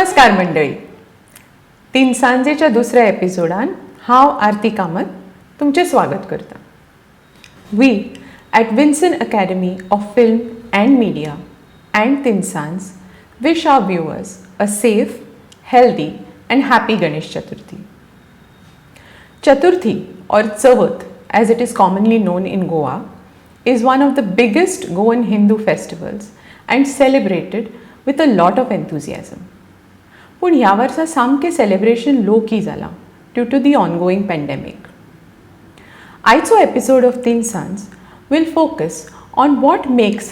नमस्कार मंडळी. तीन सांजेच्या दुसऱ्या एपिसोडान हांव आरती कामत तुमचे स्वागत करता. We at Winson academy of film and media and Tin Sanj wish our viewers a safe, healthy and happy Ganesh Chaturthi. Chaturthi or Chavath as it is commonly known in Goa is one of the biggest Goan Hindu festivals and celebrated with a lot of enthusiasm. पूण ह्या वर्सा सामकें celebration low key जाला due to the ongoing pandemic. आयचो episode of Tin Sanj will focus on what makes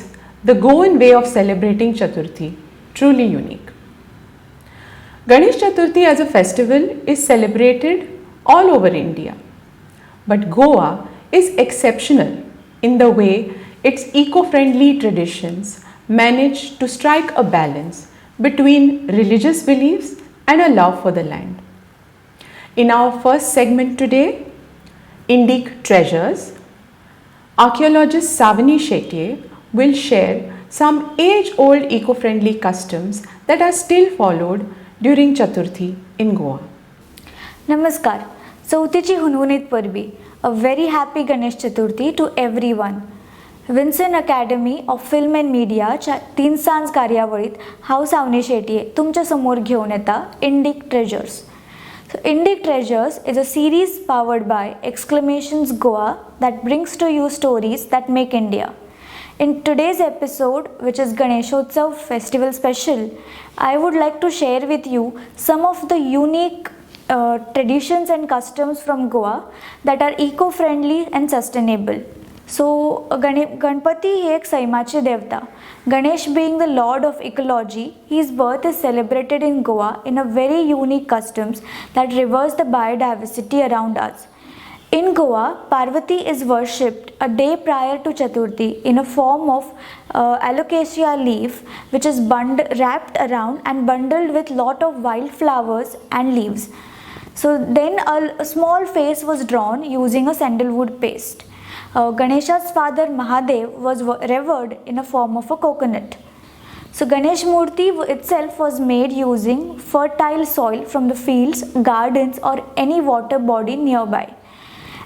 the Goan way of celebrating Chaturthi truly unique. Ganesh Chaturthi as a festival is celebrated all over India, but Goa is exceptional in the way its eco-friendly traditions manage to strike a balance between religious beliefs and a love for the land. In our first segment today, Indic Treasures, archaeologist Savani Shetye will share some age-old eco-friendly customs that are still followed during Chaturthi in Goa. नमस्कार. चवथीची हुनहुनीत परबी. A very happy Ganesh Chaturthi to everyone. Vinson academy of film and मीडियाच्या तीन सांज कार्यावळीत हांव सावनी शेटये तुमच्या समोर घेऊन येता Indic treasures. Indic Treasures is a series powered by Exclamations Goa that brings to you stories that make India. In today's episode, which is Ganeshotsav Festival Special, I would like to share with you some of the unique traditions and customs from Goa that are eco-friendly and sustainable. So, Ganpati is एक सैमाचे देवता. Ganesh being the lord of ecology, his birth is celebrated in Goa in a very unique customs that reverse the biodiversity around us. In Goa, Parvati is worshipped a day prior to Chaturthi in a form of alocasia leaf, which is wrapped around and bundled with lot of wildflowers and leaves. So then a small face was drawn using a sandalwood paste. Ganesha's father Mahadev was revered in a form of a coconut. So Ganesh Murti itself was made using fertile soil from the fields, gardens or any water body nearby.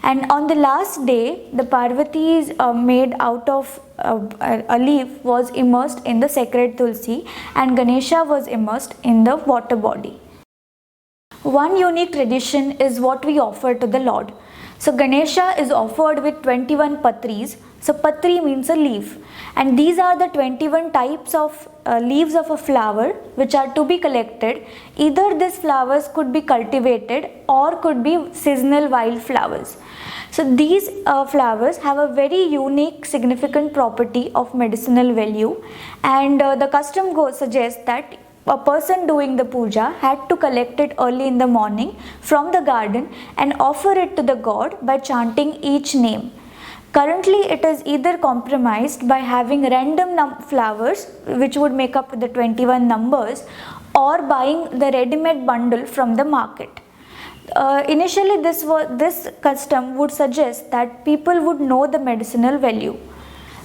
And on the last day, the Parvati is made out of a leaf was immersed in the sacred Tulsi and Ganesha was immersed in the water body. One unique tradition is what we offer to the Lord. So Ganesha is offered with 21 patris. So patri means a leaf, and these are the 21 types of leaves of a flower which are to be collected. Either these flowers could be cultivated or could be seasonal wild flowers. So these flowers have a very unique significant property of medicinal value, and the custom suggests that a person doing the puja had to collect it early in the morning from the garden and offer it to the god by chanting each name. Currently, it is either compromised by having random flowers which would make up the 21 numbers, or buying the ready-made bundle from the market. Initially, this custom would suggest that people would know the medicinal value.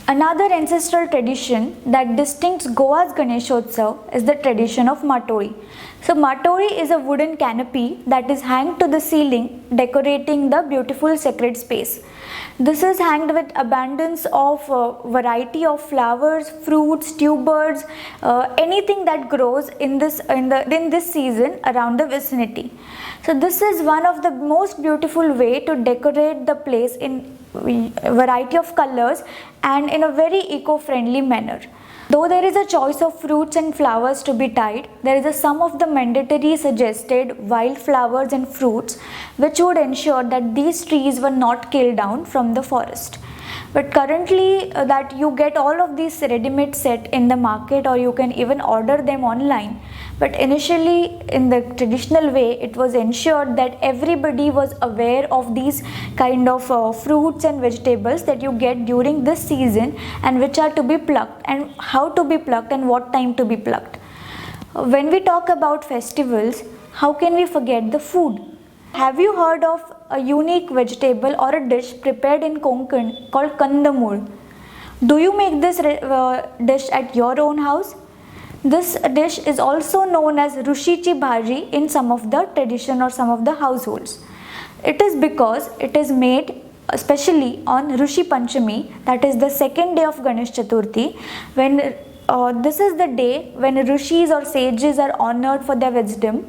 Another ancestral tradition that distincts Goa's Ganeshotsav is the tradition of Matori. So Matori is a wooden canopy that is hanged to the ceiling, decorating the beautiful sacred space. This is hanged with abundance of variety of flowers, fruits, tubers, anything that grows in this season around the vicinity. So this is one of the most beautiful way to decorate the place in variety of colors and in a very eco-friendly manner. Though there is a choice of fruits and flowers to be tied, there is some of the mandatory suggested wild flowers and fruits which would ensure that these trees were not killed down from the forest. But currently that you get all of these ready-made set in the market, or you can even order them online. But initially in the traditional way, it was ensured that everybody was aware of these kind of fruits and vegetables that you get during this season, and which are to be plucked and how to be plucked and what time to be plucked. When we talk about festivals, how can we forget the food? Have you heard of a unique vegetable or a dish prepared in Konkan called kandamul? Do you make this dish at your own house? This dish is also known as Rushichi Bhaji in some of the tradition or some of the households. It is because it is made especially on Rushi Panchami, that is the second day of Ganesh Chaturthi, when this is the day when rishis or sages are honored for their wisdom,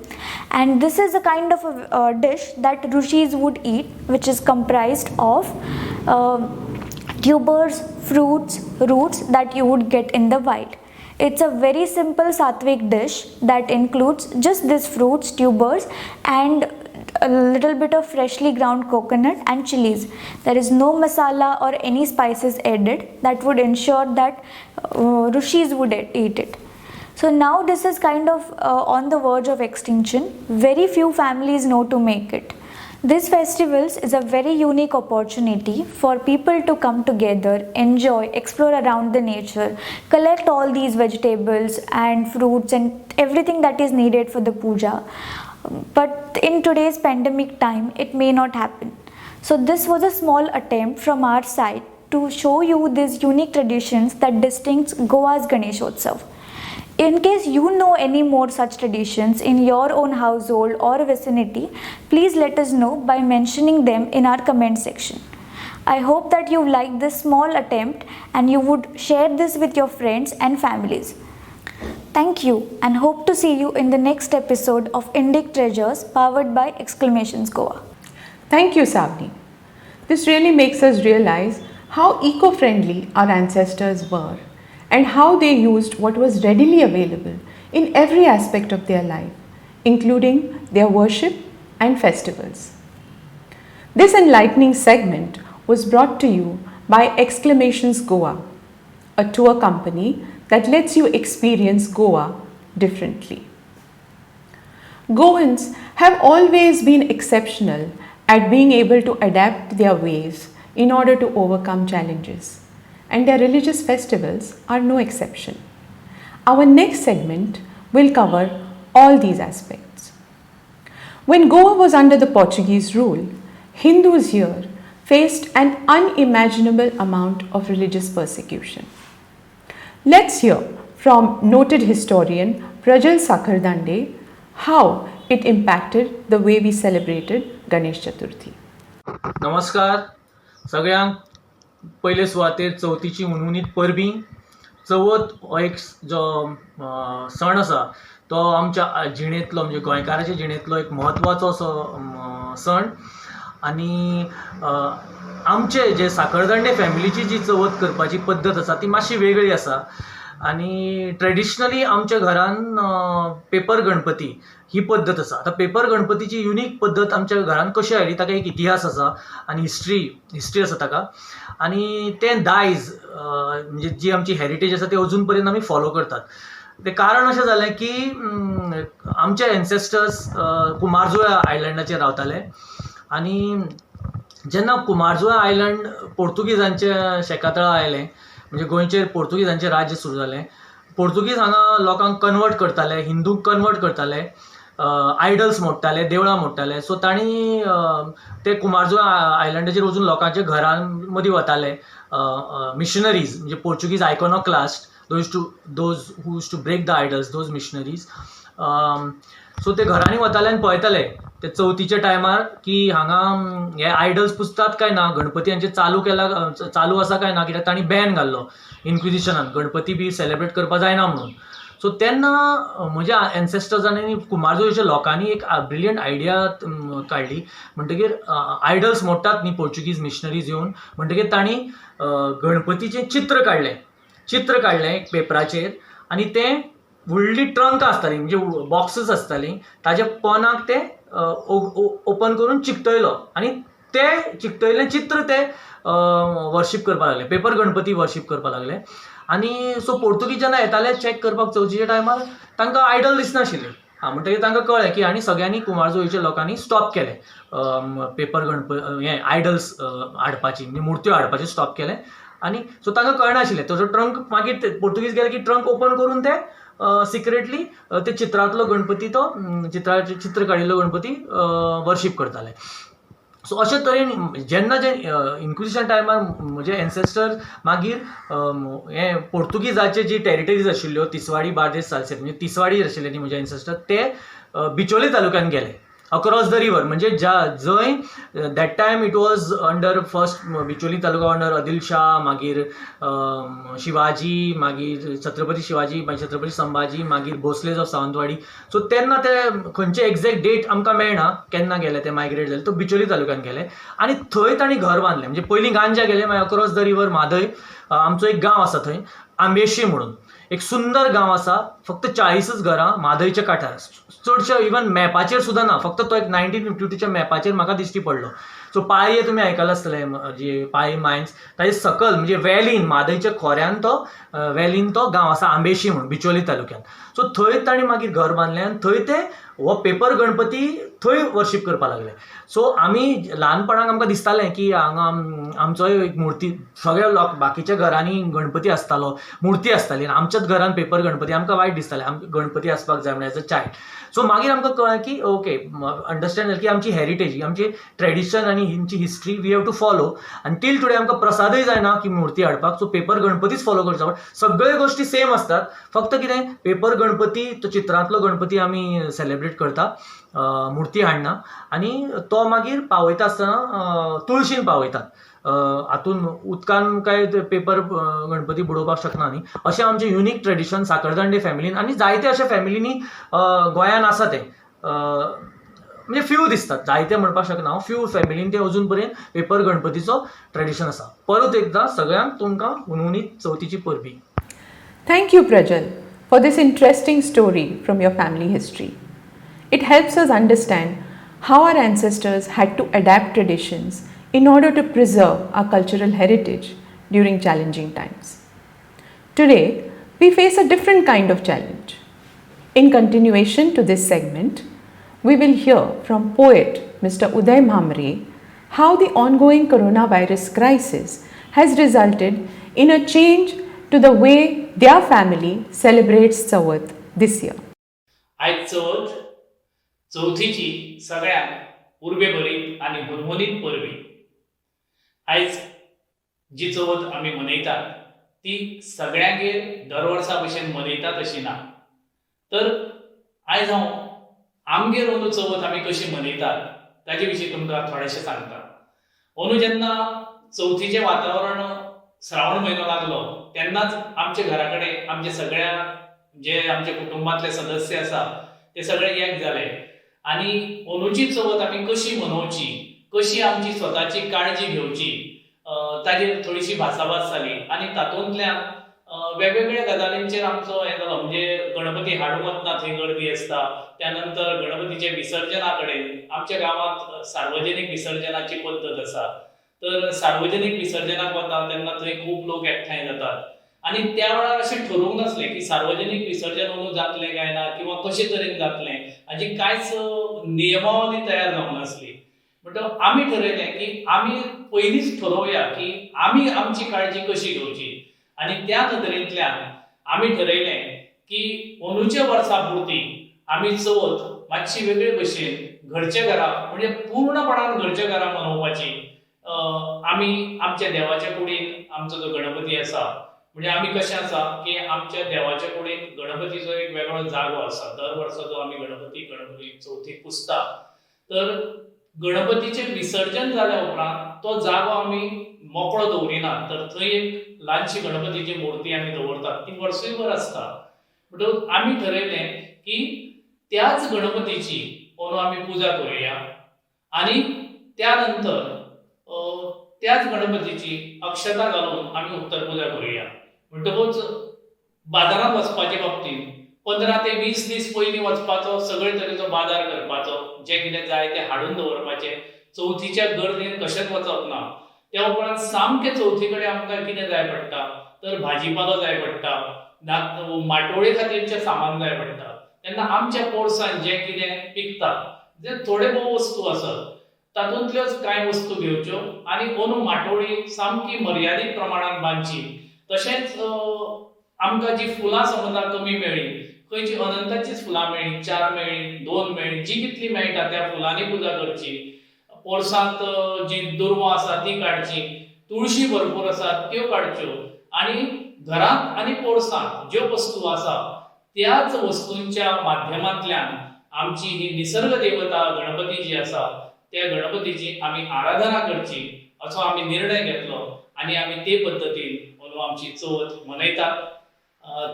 and this is a kind of a dish that rishis would eat, which is comprised of tubers, fruits, roots that you would get in the wild. It's a very simple sattvic dish that includes just these fruits, tubers, and a little bit of freshly ground coconut and chilies. There is no masala or any spices added that would ensure that rishis would eat it. So now this is kind of on the verge of extinction. Very few families know to make it. This festivals is a very unique opportunity for people to come together, enjoy, explore around the nature, collect all these vegetables and fruits and everything that is needed for the puja. But in today's pandemic time, it may not happen. So this was a small attempt from our side to show you these unique traditions that distinguish Goa's Ganeshotsav. In case you know any more such traditions in your own household or vicinity, please let us know by mentioning them in our comment section. I hope that you liked this small attempt and you would share this with your friends and families. Thank you and hope to see you in the next episode of Indic Treasures powered by Exclamations Goa. Thank you, Savni. This really makes us realize how eco-friendly our ancestors were and how they used what was readily available in every aspect of their life, including their worship and festivals. This enlightening segment was brought to you by Exclamations Goa, a tour company that lets you experience Goa differently. Goans have always been exceptional at being able to adapt their ways in order to overcome challenges, and their religious festivals are no exception. Our next segment will cover all these aspects. When Goa was under the Portuguese rule, Hindus here faced an unimaginable amount of religious persecution. Let's hear from noted historian Prajal Sakardande how it impacted the way we celebrated Ganesh Chaturthi. नमस्कार सगळ्यांक. पयले सुवातेर चवथीची हुनहुनीत परबीं. चवथ हो एक जो सण आसा तो आमच्या जिणेंतलो म्हणजे गोंयकाराच्या जिणेंतलो एक म्हत्वाचो असो सण. आनी आमचे जे साखळदंडे फॅमिलीची जी चवथ करपाची पद्दत आसा ती मातशी वेगळी आसा. आनी ट्रेडिशनली आमच्या घरान पेपर गणपती ही पद्दत आसा. आतां पेपर गणपतीची युनीक पद्दत आमच्या घरान कशी आयली ताका एक इतिहास आसा आनी हिस्ट्री आसा ताका. आनी तें दायज म्हणजे जी आमची हेरिटेज आसा ती अजून पर्यंत आमी फॉलो करतात. तें कारण अशें जालें की आमचे एन्सेस्टर्स कुमारजुळा आयलँडाचेर रावताले आनी जेन्ना कुमारजुळा आयलँड पोर्तुगीजांच्या शेकातळा आयलें म्हणजे गोंयचेर पोर्तुगीजांचें राज्य सुरू जालें. पोर्तुगीज हांगा लोकांक कन्वर्ट करताले, हिंदूंक कन्वर्ट करताले, आयडल्स मोडटाले, देवळां मोडटाले. सो तांणी ते कुमारजुळा आयलँडाचेर वचून लोकांच्या घरां मदीं वताले. मिशनरीज म्हणजे Portuguese iconoclast, those who used to break the idols, those missionaries. So ते घरांनी वताले आनी पळयताले ते चवथीच्या टायमार की हांगा हे आयडल्स पुजतात काय ना, गणपती हांचे चालू आसा काय ना, कित्याक तांणी बॅन घाल्लो इन्क्विजिशनान गणपती बी सेलेब्रेट करपा जायना म्हणून. सो तेन्ना म्हज्या एन्सेस्टर्सांनी कुमारजुळेच्या लोकांनी एक ब्रिलियंट आयडिया काडली. म्हणटकीर आयडल्स मोडटात न्ही पोर्चुगीज मिशनरीज येवन, म्हणटकीर तांणी गणपतीचें चित्र काडलें एक पेपराचेर आनी तें व्हडली ट्रंक आसताली म्हणजे बॉक्सीस आसताली ताच्या पोंदाक ते ओपन करून चिकटयलो आनी ते चिकटयल्लें चित्र ते वर्शीप करपाक लागले, पेपर गणपती वर्शीप करपाक लागले. आनी सो पोर्तुगीज जेन्ना येताले चॅक करपाक चवथीच्या टायमार तांकां आयडल दिसनाशिल्ले. म्हणटकीर तांकां कळ्ळें की आनी सगळ्यांनी कुमारजुळेच्या लोकांनी स्टॉप केलें पेपर हे आयडल्स हाडपाची म्हणजे मुर्त्यो हाडपाचें स्टॉप केलें. आनी सो तांकां कळनाशिल्लें तो ट्रंक. मागीर पोर्तुगीज गेले की ट्रंक ओपन करून ते सिक्रेटली ते चित्रांतलो गणपती तो चित्र काडिल्लो गणपती वर्शीप करताले. सो अशे तरेन जेन्ना जे इन्क्विजिशन टायमार म्हजे एन्सेस्टर मागीर हे पोर्तुगीजाचे जी टेरिटरीज आशिल्ल्यो तिसवाडी बार्देस सालसेत म्हणजे तिसवाडी आशिल्ले न्ही म्हजे एन्सेस्टर ते बिचोली तालुक्यान गेले अक्रॉस द रिवर म्हणजे जंय that time it was under first Bicholim taluka under Adil Shah मागीर शिवाजी मागीर छत्रपती शिवाजी मागीर छत्रपती संभाजी मागीर भोसलेज ऑफ सावंतवाडी सो तेन्ना ते खंयचे एक्झॅक्ट डेट आमकां मेळना केन्ना गेले ते मायग्रेट जाले तो बिचोली तालुक्यान गेले आनी थंय तांणी घर बांदलें म्हणजे पयलीं गांजा गेले मागीर अक्रॉस द रिवर म्हादय आमचो एक गांव आसा थंय आंबेशी म्हणून एक सुंदर गांव आसा फक्त 40च घरां म्हादयच्या कांठार चडशे इवन मॅपाचेर सुद्दां ना फक्त तो एक 1952च्या मॅपाचेर म्हाका दिश्टी पडलो सो पाळये तुमी आयकलां आसतलें जी पाळी मायन्स ताजे सकल म्हणजे वॅलीन म्हादयच्या खोऱ्यान तो वॅलीन तो गांव आसा आंबेशी म्हणून बिचोली तालुक्यान सो थंय तांणी मागीर घर बांदलें आनी थंय ते हो पेपर गणपती थंय वर्शीप करपाक लागले सो आमी ल्हानपणाक आमकां दिसतालें की हांगा आमचो एक मुर्ती सगळ्या लोक बाकीच्या घरांनी गणपती आसतालो मुर्ती आसताली आनी आमच्याच घरान पेपर गणपती आमकां वायट दिसतालें गणपती आसपाक जाय म्हणून एज अ चायल्ड सो मागीर आमकां कळ्ळें की ओके अंडरस्टँड जालें की आमची हेरिटेज आमची ट्रेडिशन आनी हिंची history we have to follow आनी टील टुडे आमकां प्रसादय जायना की मुर्ती हाडपाक सो पेपर गणपतीच फॉलो करचो सगळ्यो गोश्टी सेम आसतात फक्त कितें पेपर गणपती तो चित्रांतलो गणपती आमी सेलेब्रेट करता मुर्ती हाडना आनी तो मागीर पावयता आसतना तुळशीन पावयतात हातून उदकान काय पेपर गणपती बुडोवपाक शकना न्ही अशें आमचें युनीक ट्रेडिशन साखरदांडे फॅमिलीन आनी जायते अशे फॅमिलींनी गोंयान आसा ते म्हणजे फ्यू दिसतात जायते म्हणपाक शकना हांव फ्यू फॅमिलीन ते अजून पर्यंत पेपर गणपतीचो ट्रेडिशन आसा परत एकदां सगळ्यांक तुमकां हुनहुनीत चवथीची परबीं Thank you, Prajal, for this interesting story from your family history. It helps us understand how our ancestors had to adapt traditions in order to preserve our cultural heritage during challenging times. Today, we face a different kind of challenge. In continuation to this segment, we will hear from poet Mr. Uday Mhamre how the ongoing coronavirus crisis has resulted in a change to the way their family celebrates Chavath this year. आयज चवथीची सगळ्यांक उर्बेभरीत आनी हुनहुनीत परबी आयज जी चवथ आमी मनयतात ती सगळ्यांगेर दर वर्सा भशेन मनयतात अशी ना तर आयज हांव आमगेर अंदू चवथ आमी कशी मनयतात ताचे विशीं तुमकां थोडेशें सांगता अंदू जेन्ना चवथीचें वातावरण श्रावण म्हयनो लागलो तेन्नाच आमच्या घरा कडेन आमचे सगळ्या जे आमचे कुटुंबातले सदस्य आसा ते सगळे एक जाले आनी अंदूची चवथ आमी कशी मनोवची कशी आमची स्वताची काळजी घेवची ताजेर थोडीशी भासाभास जाली आनी तातूंतल्यान वेगवेगळ्या गजालींचेर आमचो हें जालो म्हणजे गणपती हाडूंक वतना थंय गर्दी आसता त्यानंतर गणपतीचे विसर्जना कडेन आमच्या गांवांत सार्वजनीक विसर्जनाची पद्दत आसा तर सार्वजनीक विसर्जनाक वता तेन्ना थंय खूब लोक एकठांय जातात आनी त्या वेळार अशें ठरोवंक नासलें की सार्वजनीक विसर्जन अंदू जातलें काय ना किंवा कशे तरेन जातलें हाची कांयच नियमावली तयार जावंक नासली म्हणटकच आमी ठरयलें की आमी पयलींच ठरोवया की आमी आमची काळजी कशी घेवची आनी त्या नदरेंतल्यान आमी ठरयलें की अंदूच्या वर्सा पुरती आमी चवथ मातशी वेगळे भशेन घरच्या घरा म्हणजे पूर्णपणान घरच्या घरा मनोवपाची आमी आमच्या देवाच्या कुडीन आमचो जो गणपती आसा म्हणजे आमी कशें आसा की आमच्या देवाच्या कुडीन गणपतीचो एक वेगळो जागो आसा दर वर्सा जो आमी गणपती चवथीक पुजता तर गणपतीचें विसर्जन जाल्या उपरांत तो जागो आमी मोकळो दवरिनात तर थंय एक ल्हानशी गणपतीची मुर्ती आमी दवरतात ती वर्सूयभर आसता म्हणटकच आमी ठरयलें की त्याच गणपतीची अंदू आमी पुजा करुया आनी त्या नंतर त्याच गणपतीची अक्षता घालून आमी उत्तर पुजा करुया म्हणटकूच बाजारांत वचपाचे बाबतींत 15 ते 20 दीस पयलीं वचपाचो सगळे तरेचो बाजार करपाचो जें कितें जाय तें हाडून दवरपाचें चवथीच्या गर्देन कशेंच वचप ना त्या उपरांत सामकें चवथी कडेन आमकां कितें जाय पडटा तर भाजीपालो जाय पडटा माटोळे खातीरचें सामान जाय पडटा तेन्ना आमच्या पोरसांत जें कितें पिकता जे थोडे भोव वस्तू आसत तातूंतल्योच कांय वस्तू घेवच्यो आनी अंदू माटोळी सामकी मर्यादीत प्रमाणांत बांदची तशेंच आमकां जी फुलां समजा कमी मेळ्ळी खंयची अनंताचीच फुलां मेळ्ळी 4 मेळ्ळी 2 मेळ्ळी जी कितली मेळटा त्या फुलांनी पुजा करची पोरसांत जी दुर्वा आसा ती काडची, तुळशी भरपूर आसात त्यो काडच्यो आणि घरांत आनी पोरसांत ज्यो वस्तू आसा त्याच वस्तूंच्या माध्यमांतल्यान आमची ही निसर्ग देवता गणपती जी आसा त्या गणपतीची आमी आराधना करची असो आमी निर्णय घेतलो आणि आमी ते पद्दतीन म्हणून आमची चवथ मनयतात.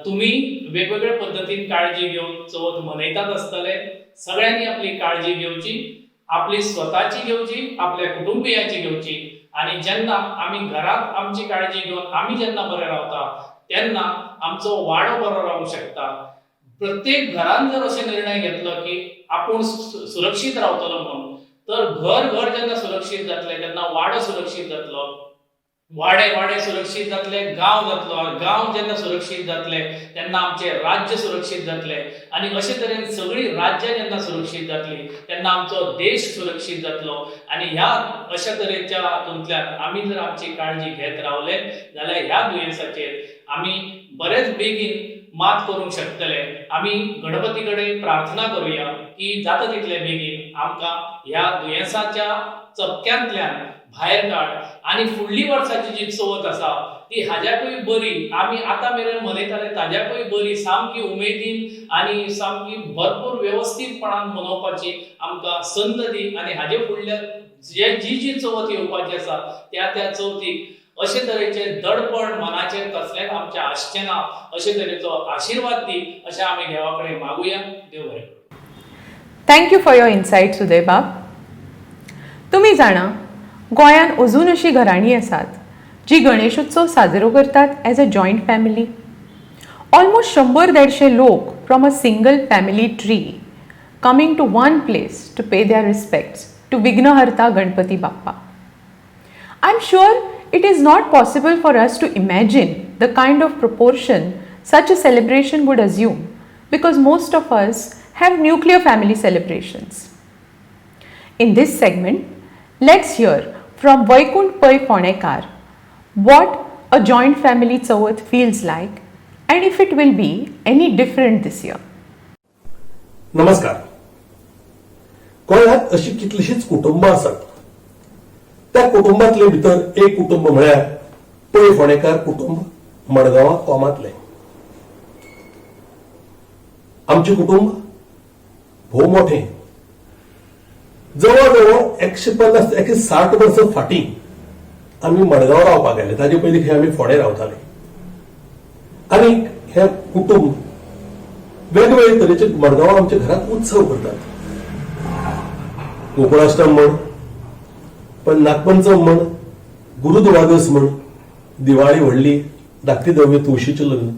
तुम्ही वेगवेगळ्या पद्धतीन काळजी घेऊन चवथ मनयतात आसतले. सगळ्यांनी आपली काळजी घेवची, आपली स्वतःची घेवची, आपल्या कुटुंबियांची घेवची आणि जेन्ना आमी घरात आमची काळजी घेऊन आमी जेन्ना बरे रावता तेन्ना आमचो वाडो बरो रावूंक शकता. प्रत्येक घरान जर असे निर्णय घेतलो की आपूण सुरक्षीत रावतलो म्हणून, तर घर जेन्ना सुरक्षीत जातले तेन्ना वाडो सुरक्षीत जातलो, वाडे सुरक्षीत जातले, गांव जेन्ना सुरक्षीत जातले तेन्ना आमचे राज्य सुरक्षीत जातले आणि अशे तरेन सगळी राज्य जेन्ना सुरक्षीत जातली तेन्ना आमचो देश सुरक्षीत जातलो. आणि ह्या अशा तरेच्या हातूंतल्यान आमी जर आमची काळजी घेत रावले जाल्यार ह्या दुयेंसाचेर आमी बरेच बेगीन मात करूंक शकतले. आमी गणपती कडेन प्रार्थना करूया की जाता तितले बेगीन आमकां ह्या दुयेंसाच्या चपक्यांतल्यान भायर काड आणि फुडली वर्साची जी चवथ आसा ती हाज्याकूय बरी आमी आतां मेरेन मनयताले ताज्याकूय बरी सामकी उमेदीन आणि सामकी भरपूर व्यवस्थितपणान मनोवपाची आमकां संद दी आणि हाजे फुडल्या जी चवथ येवपाची आसा त्या चवथीक अशे तरेचे दडपण मनाचेर कसलेंच आमचे आसचें ना अशे तरेचो आशिर्वाद दी अशें आमी देवा कडेन मागुया. देव बरें करूं. थँक्यू फॉर युअर इन्साइट्स उदय बाब. तुम्ही जाणा गोंयांत अजून अशीं घराणीं आसात जी गणेशोत्सव साजरो करतात as a joint family. Almost 100-150 लोक from a single family tree coming to one place to pay their respects to Vighnaharta Ganpati Bappa. I am sure it is not possible for us to imagine the kind of proportion such a celebration would assume because most of us have nuclear family celebrations. In this segment, let's hear from Vaikunth Pai Phonekar what a joint family Chavath feels like and if it will be any different this year. नमस्कार. गोंयांत अशी कितलीशीच कुटुंबां आसात. त्या कुटुंबातले भितर एक कुटुंब म्हळ्यार पै फोंडेकार कुटुंब, मडगांवां कोमातले. आमचे कुटुंब भोव मोठे, जवळ जवळ 150-160 वर्सां फाटीं आमी मडगांव रावपाक गेले. ताजे पयलीं खंय आमी फोंडे रावताले. आनी हे कुटुंब वेगवेगळे तरेचे मडगांव आमच्या घरात उत्सव करतात. गोकुळाष्टम म्हण, पण नागपंचम म्हण, गुरुद्वादस म्हण, दिवाळी व्हडली, धाकटी दव्य तुळशीचें लग्न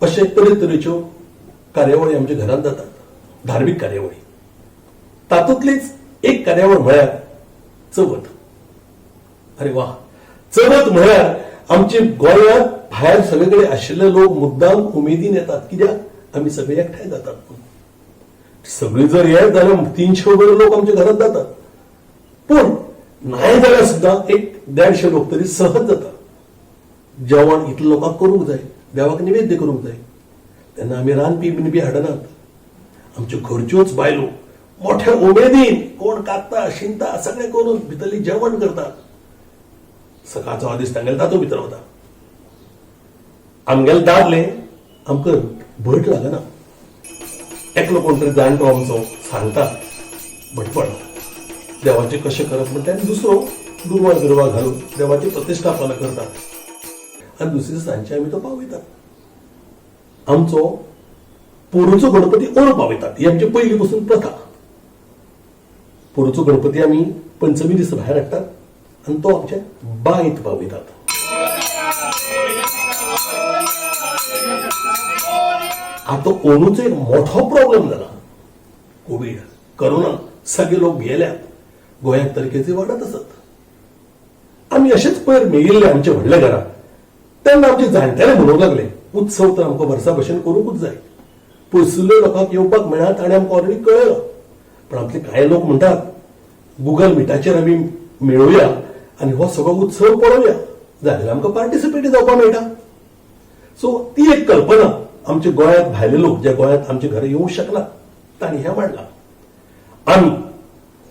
अशे तरेतरेच्यो कार्यावळी आमच्या घरांत जातात, धार्मीक कार्यावळी. तातूंतलीच एक कार्यावळ म्हळ्यार चवथ. अरे वा, चवथ म्हळ्यार आमचे गोंयांत भायर सगळे कडेन आशिल्ले लोक मुद्दाम उमेदीन येतात. कित्याक आमी सगळे एकठांय जातात. सगळी जर येत जाल्यार 300 वगैरे लोक आमच्या घरात जातात. पण नाही जाल्यार सुद्धा 150 लोक तरी सहज जातात. जेवण इतल्या लोकांक करूंक जाय, देवाक निवेद्य करूंक जाय. तेन्ना आमी रांदपी बिनपी हाडनात. आमच्यो घरच्योच बायलो मोठ्या उमेदीन कोण कात्ता शिंता सगळें करून भितरली जेवण करतात. सकाळचो आदीस तांगेले तातूंत भितर वता. आमगेले दादले आमकां भट लागना. एकलो कोण तरी जाणटो आमचो सांगता भटपण देवाचे कशें करप म्हणटा आनी दुसरो दुर्वा बिरवा घालून देवाची प्रतिश्ठापना करतात आनी दुसरे सांजचे आमी तो पावयतात. आमचो पोरूचो गणपती ओर पावयतात. ही आमची पयली पासून प्रथा. पोरूचो गणपती आमी पंचमी दीस भायर हाडटात आनी तो आमच्या बांयत पावयतात. आता ओणूचो एक मोठो प्रॉब्लेम जाला. कोविड, करोना, सगळे लोक गेल्यात. गोंयांत तरी केसी वाडत आसात. आमी अशेच पयर मेळिल्ले आमचे व्हडले घरात. तेन्ना आमचे जाणटेले म्हणूंक लागले उत्सव तर आमकां वर्सा भशेन करूंकूच जाय. पयसुल्ल्या लोकांक येवपाक मेळत आनी आमकां ऑलरेडी कळयलो. पण आमचे कांय लोक म्हणटात गुगल मिटाचेर आमी मेळुया आनी हो सगळो उत्सव पळोवया, जाल्यार आमकां पार्टिसिपेट जावपाक मेळटा. सो ती एक कल्पना आमच्या गोंयांत भायले लोक जे गोंयांत आमचे घरा येवंक शकनात तांणी हें मांडलां. आमी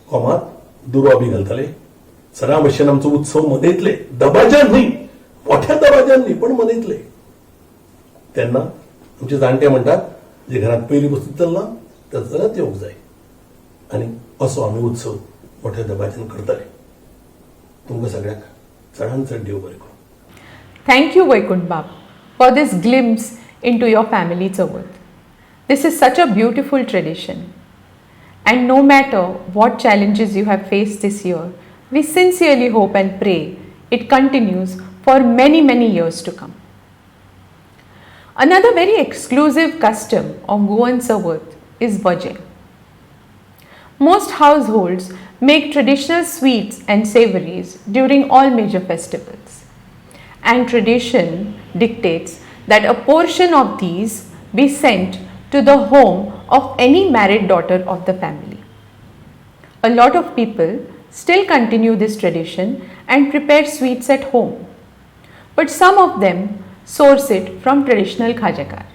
कोमात दुर्वा बी घालताले सगळ्या भशेन आमचो उत्सव मनयतले, दबाज्यान न्ही, मोठ्या दबाज्यान न्ही, पण मनयतले. तेन्ना आमचे जाणटे म्हणटात जे घरांत पयली बसून चल्ला त्या घरांत येवंक जाय आनी असो आमी उत्सव मोठ्या दबाज्यान करतले. तुमकां सगळ्याक चडांत चड देव बरें करूं. Thank you, Vaikunth Bab, for this glimpse into your family Chavath. This is such a beautiful tradition. And no matter what challenges you have faced this year, we sincerely hope and pray it continues for many, many years to come. Another very exclusive custom of Goan Chavath is Vaje. Most households make traditional sweets and savories during all major festivals. And tradition dictates that a portion of these be sent to the home of any married daughter of the family. A lot of people still continue this tradition and prepare sweets at home, but some of them source it from traditional khajakar.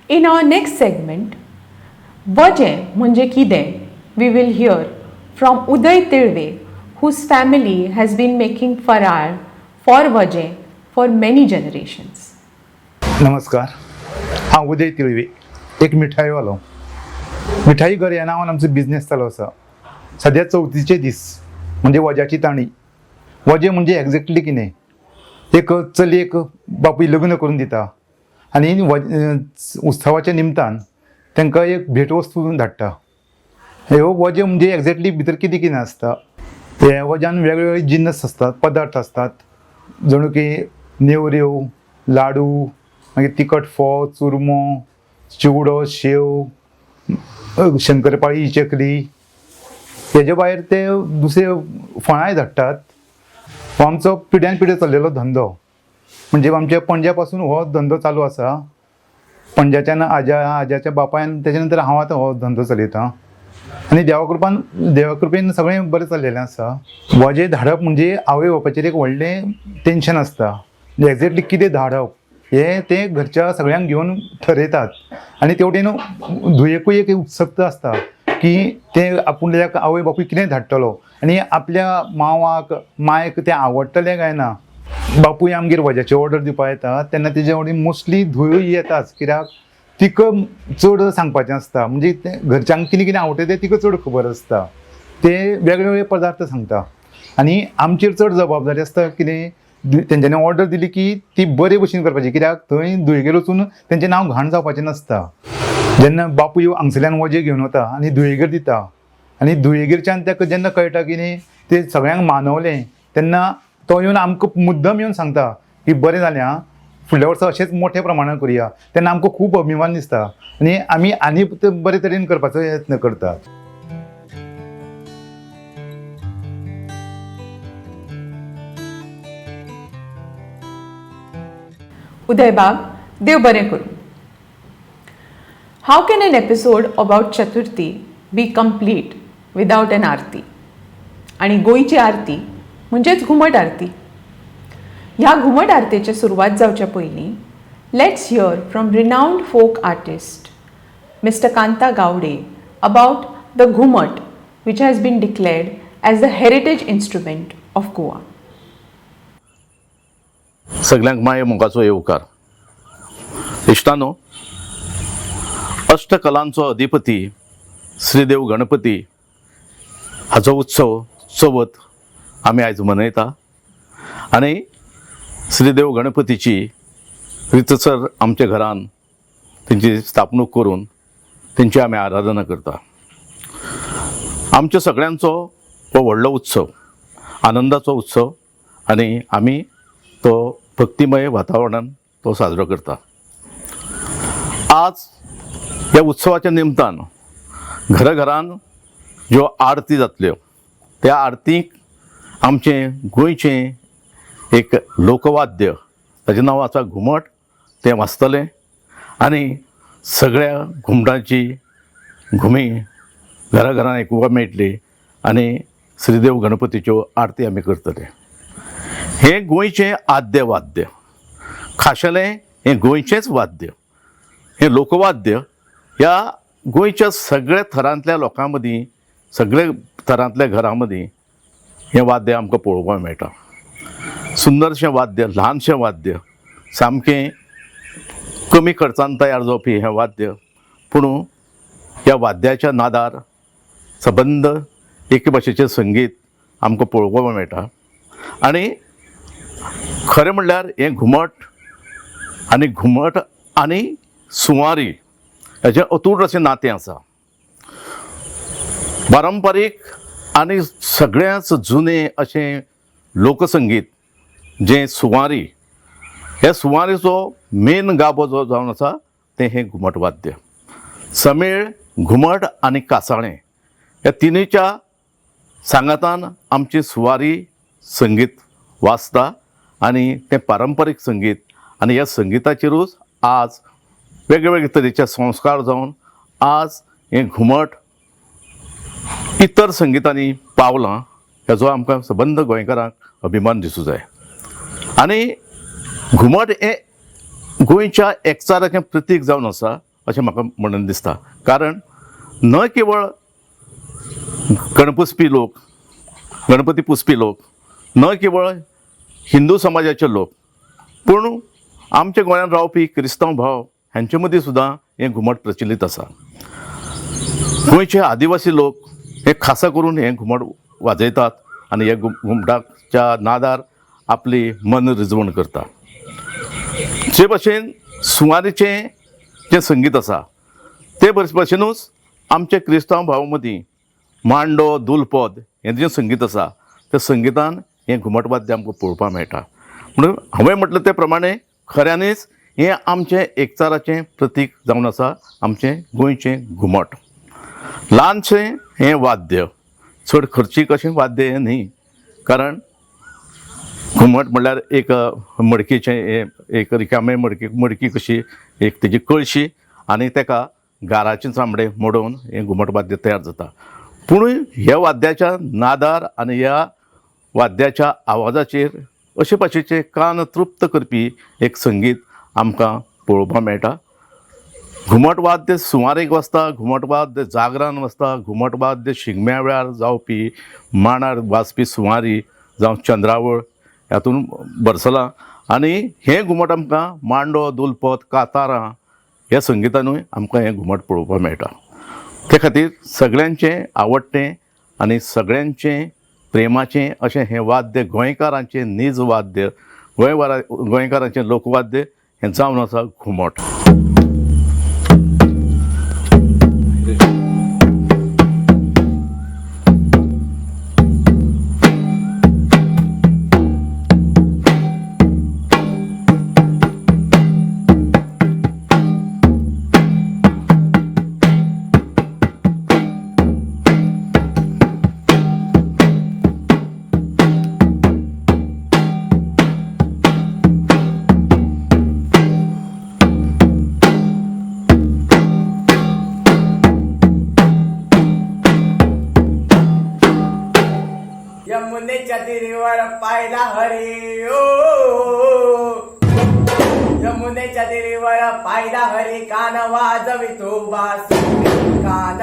In our next segment, Vaje Munje Kide, we will hear from Uday Tilve, whose family has been making farar for Vaje for many generations. नमस्कार, हांव उदय तिळवी, एक मिठाईवालो. मिठाई घर ह्या नांवान आमचो business चालू आसा. सद्या चवथीचे दीस म्हणजे वज्याची ताणी. वजे म्हणजे एक्झॅक्टली कितें? एक चलयेक बापूय लग्न करून दिता आनी उत्सवाच्या निमतान तांकां एक भेटवस्तू धाडटा. ह्यो वजे म्हणजे एक्झॅक्टली भितर कितें कितें आसता. ह्या वज्यान वेगवेगळे जिनस आसतात, पदार्थ आसतात, जणू की नेवऱ्यो, लाडू, मागीर तिखट फोव, चुरमो, चिवडो, शेव, शंकरपाळी, चकली. हेजे भायर ते दुसरे फळांय धाडटात. हो आमचो पिढ्यान पिढी चल्लेलो धंदो. म्हणजे आमच्या पणज्या पासून हो धंदो चालू आसा. पणज्याच्यान आज्याच्या बापायन, तेच्या नंतर हांव आतां हो धंदो चलयतां. आनी देवा कृपेन सगळें बरें चल्लेलें आसा. वजे धाडप म्हणजे आवय बापाचेर एक व्हडलें टेन्शन आसता. एक्झॅक्टली कितें धाडप हे ते घरच्या सगळ्यांक घेवन ठरयतात. आनी तेवटेन धुयेकूय एक उत्सुकता आसता की ते आपुणल्या आवय बापूय कितें धाडटलो आनी आपल्या मांवाक मायक तें आवडटलें काय ना. बापूय आमगेर वज्याची ऑर्डर दिवपाक येता तेन्ना तेजे कडेन मोस्टली धुयूय येताच. कित्याक तिका चड सांगपाचें आसता. म्हणजे तें घरच्यांक कितें कितें आवडटा तें तिका चड खबर आसता. ते वेगवेगळे पदार्थ सांगता आनी आमचेर चड जबाबदारी आसता. कितें तेंच्यांनी ऑर्डर दिली की ती बरे भशेन करपाची. कित्याक थंय धुयेगेर वचून तेंचें नांव घाण जावपाचें नासता. जेन्ना बापूय हांगसरल्यान वजे घेवन वता आनी धुयेगेर दिता आनी धुयेगेरच्यान ताका जेन्ना कळटा की ते सगळ्यांक मानवलें तेन्ना तो येवन आमकां मुद्दम येवन सांगता की बरें जालें आं, फुडल्या वर्सा अशेंच मोठ्या प्रमाणान करुया. तेन्ना आमकां खूब अभिमान दिसता आनी आमी आनी बरे तरेन करपाचो यत्न करतात. Uday Bab, Dev Bare Kuru. How can an episode about Chaturthi be complete without an आरती? आणि गोईची आरती म्हणजेच घुमट आरती. ह्या घुमट आरतीची सुरवात जावच्या पयलीं let's hear from renowned folk artist mister Kanta Gawade about the ghumat which has been declared as the heritage instrument of Goa. सगळ्यांक माये मोगाचो येवकार. इश्टानो, अष्टकलांचो अधिपती श्रीदेव गणपती हाचो उत्सव चवथ आमी आयज मनयता आनी श्रीदेव गणपतीची रितसर आमच्या घरान तेंची स्थापणूक करून तेंची आमी आराधना करता. आमच्या सगळ्यांचो हो व्हडलो उत्सव, आनंदाचो उत्सव आनी आमी तो भक्तिमय वातावरणान तो साजरो करता. आज ह्या उत्सवाच्या निमतान घराघरान ज्यो आरती जातल्यो त्या आरतीक आमचें गोंयचें एक लोकवाद्य ताचें नांव आसा घुमट, तें वाजतलें आनी सगळ्या घुमटांची घुमी घराघरान आयकुपाक मेळटली आनी श्रीदेव गणपतीच्यो आरती आमी करतले. हें गोंयचें आद्य वाद्य, खाशेलें हें गोंयचेंच वाद्य. हें लोकवाद्य ह्या गोंयच्या सगळ्या थरांतल्या लोकां मदीं सगळे तरांतल्या घरां मदीं हें वाद्य आमकां पळोवपाक मेळटा. सुंदरशें वाद्य, ल्हानशें वाद्य, सामकें कमी खर्चान तयार जावपी हें वाद्य, पूण ह्या वाद्याच्या नादार सबंद एके भाशेचें संगीत आमकां पळोवपाक मेळटा. आनी खरें म्हणल्यार हें घुमट आनी सुवारी हेजें अतूट अशें नातें आसा. पारंपारीक आनी सगळ्यांच जुनें अशें लोकसंगीत जें सुवारी, हे सुवारीचो मेन गाभो जो जावन आसा तें हें घुमट वाद्य. समेळ, घुमट आनी कासाळें ह्या तिनूच्या सांगातान आमची सुवारी संगीत वाजता आनी तें पारंपारीक संगीत. आनी ह्या संगिताचेरूच आज वेगळे वेगळे तरेचे संस्कार जावन आज हें घुमट इतर संगितांनी पावलां, हेजो आमकां सबंद गोंयकारांक अभिमान दिसूं जाय. आनी घुमट हें गोंयच्या एकचाराचें प्रतीक जावन आसा अशें म्हाका म्हणून दिसता. कारण न केवळ गणपती पुजपी लोक, न केवळ हिंदू समाजाचे लोक, पूण आमच्या गोंयांत रावपी क्रिस्तांव भाव हांचे मदीं सुद्दां हें घुमट प्रचलीत आसा. गोंयचे आदिवासी लोक हे खासा करून हें घुमट वाजयतात आनी ह्या घुमटाच्या नादार आपली मन रिजवण करता. जे भशेन सुवारीचें जें संगीत आसा ते भशेनूच आमच्या क्रिस्तांव भाव मदीं मांडो, दुलपद हें जें संगीत आसा त्या संगितान हें घुमट वाद्य आमकां पळोवपाक मेळटा. म्हणून हांवें म्हटलें ते प्रमाणे खऱ्यांनीच हें आमचें एकचाराचें प्रतीक जावन आसा आमचें गोंयचें घुमट. ल्हानशें हें वाद्य, चड खर्चीक अशें वाद्य हें न्ही. कारण घुमट म्हणल्यार एक मडकीचें एक रिकामें मडकी कशी एक तेजी कळशी आनी तेका गाराचे चामडे मोडून हें घुमट वाद्य तयार जाता. पूण ह्या वाद्याच्या नादार आनी ह्या वाद्याच्या आवाजाचेर अशे भाशेचें कान तृप्त करपी एक संगीत आमकां पळोवपाक मेळटा. घुमट वाद्य सुवारेक वाजता, घुमट वाद्य जागरान वाजता, घुमट वाद्य शिगम्या वेळार जावपी मांडार वाजपी सुवारी जावं चंद्रावळ हातून भरसलां. आनी हें घुमट आमकां मांडो, दुलपद, कातारां ह्या संगितानूय आमकां हें घुमट पळोवपाक मेळटा. ते खातीर सगळ्यांचें आवडटें आनी सगळ्यांचें प्रेमाचें अशें हें वाद्य, गोंयकारांचें नीज वाद्य, गोंयकारांचें लोकवाद्य हें जावन आसा घुमट. यमुनेच्या तिरीवर पाहिला हरी ओ, यमुनेच्या तिरीवर पाहिला हरी, कान वाजवितो बासुरी, कान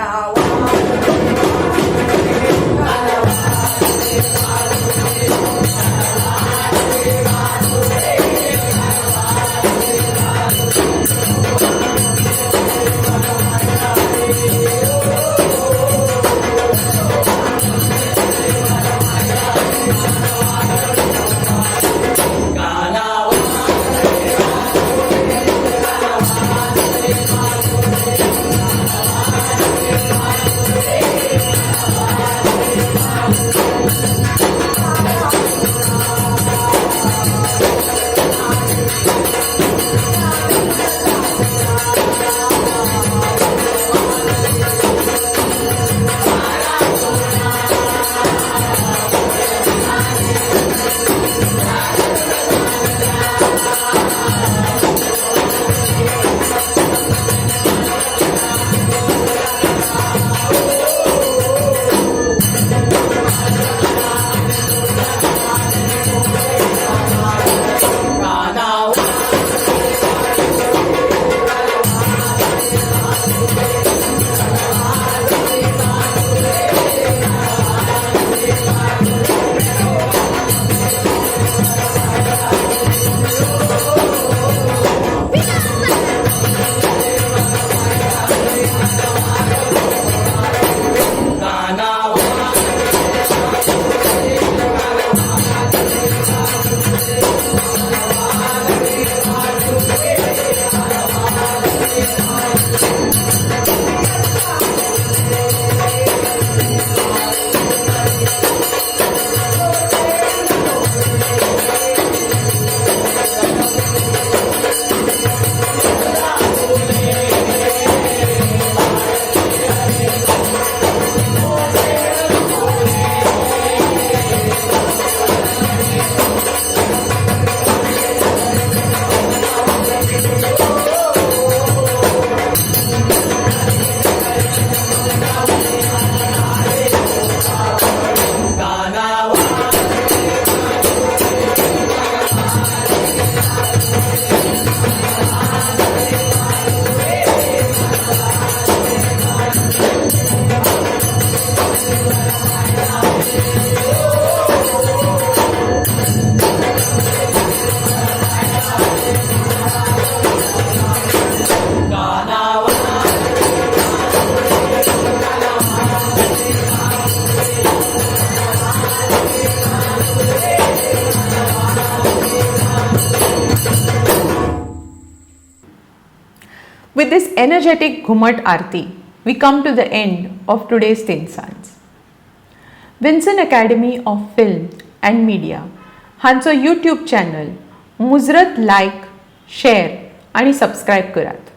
With this energetic Ghumat Aarti, we come to the end of today's Tin Sons. Vincent Academy of Film and Media हांचो YouTube चॅनल मुजरत लायक, शेअर आणि सबस्क्राईब करात.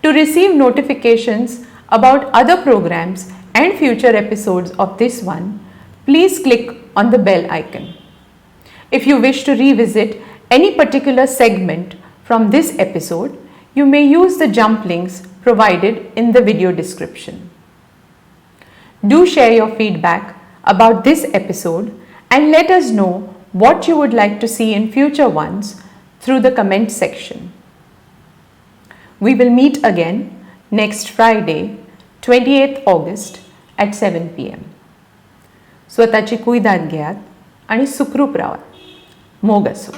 To receive notifications about other programs and future episodes of this one, please click on the bell icon. If you wish to revisit any particular segment from this episode, you may use the jump links provided in the video description. Do share your feedback about this episode and let us know what you would like to see in future ones through the comment section. We will meet again next Friday, 28th August at 7 p.m. स्वतःची कुयदाद घेयात आणि सुखरूप रावात. मोग असो.